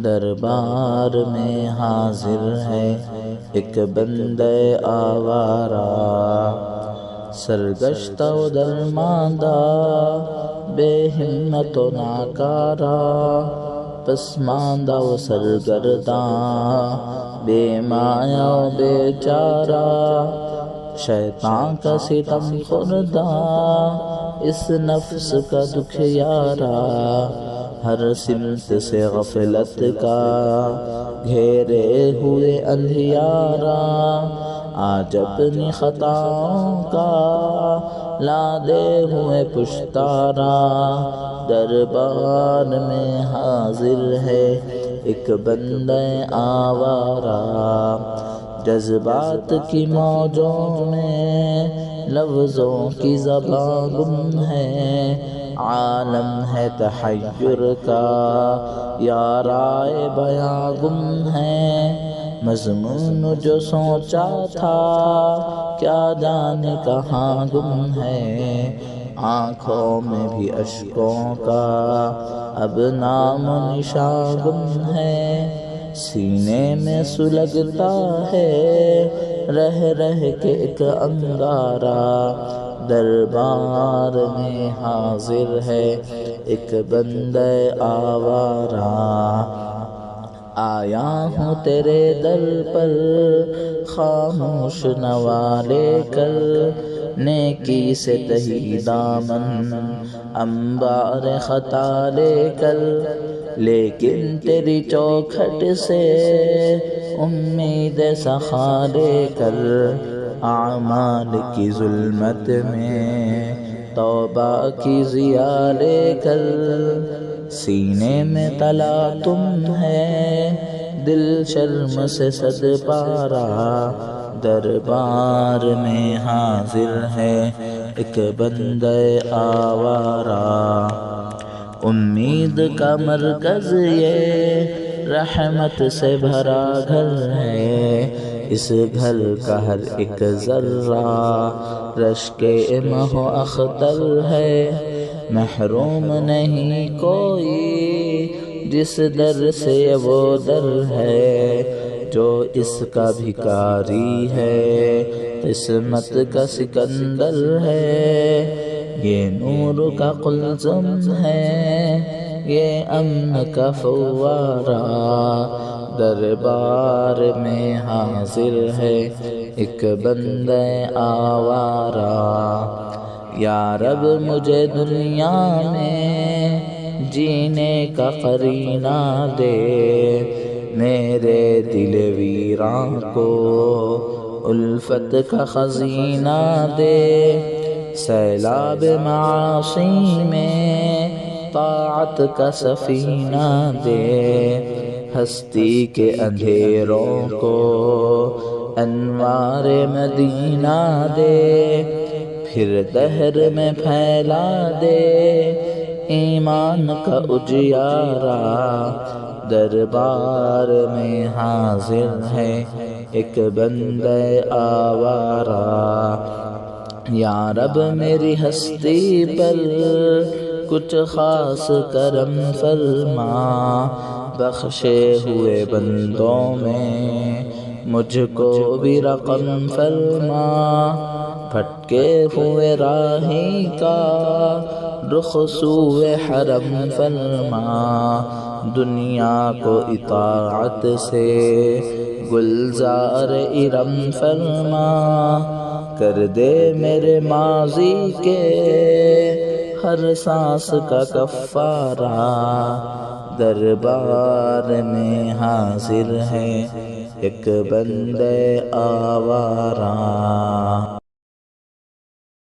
دربار میں حاضر ہے ایک بندے آوارہ، سرگشتہ و درماندہ، بے ہمت و ناکارہ، پسماندہ و سرگرداں، بے مایا و بے چارہ، شیطان کا ستم خوردہ، اس نفس کا دکھ یارہ، ہر سمت سے غفلت کا گھیرے ہوئے اندھیارہ، آج اپنی خطاؤں کا لادے ہوئے پشتارا، دربار میں حاضر ہے ایک بندہ آوارہ، جذبات کی موجوں میں لفظوں کی زبان گم ہے، عالم ہے تحیر کا یا رائے بیاں گم ہے، مضمون جو سوچا تھا کیا جانے کہاں گم ہے، آنکھوں میں بھی اشکوں کا اب نام و نشاں گم ہے، سینے میں سلگتا ہے رہ رہ کے ایک انگارہ، دربار میں حاضر ہے ایک بندہ آوارہ، آیا ہوں تیرے در پر خاموش نوا لے کر، نیکی سے تہی دامن انبار خطا لے کر، لیکن تیری چوکھٹ سے امید سخا لے کر، اعمال کی ظلمت میں توبہ کی ضیا لے کر، سینے میں تلاطم ہے دل شرم سے صد پارہ، دربار میں حاضر ہے ایک بندہ آوارہ، امید کا مرکز یہ رحمت سے بھرا گھر ہے، اس گھر کا ہر ایک ذرہ رشک مہ و اختر ہے، محروم نہیں کوئی جس در سے وہ در ہے، جو اس کا بھکاری ہے قسمت کا سکندر ہے، یہ نور کا قلزم ہے یہ امن کا فوارہ، دربار میں حاضر ہے ایک بندہ آوارہ، یا رب مجھے دنیا میں جینے کا قرینہ دے، میرے دل ویراں کو الفت کا خزینہ دے، سیلاب معاصی میں طاعت کا سفینہ دے، ہستی کے اندھیروں کو انوار مدینہ دے، پھر دہر میں پھیلا دے ایمان کا اجیارہ، دربار میں حاضر ہے ایک بندہ آوارہ، یا رب میری ہستی پر کچھ خاص کرم فرما، بخشے ہوئے بندوں میں مجھ کو بھی رقم فرما، بھٹکے ہوئے راہی کا رخ سوئے حرم فرما، دنیا کو اطاعت سے گلزار ارم فرما، کر دے میرے ماضی کے ہر سانس کا کفارہ، دربار میں حاضر ہے ایک بندہ آوارہ۔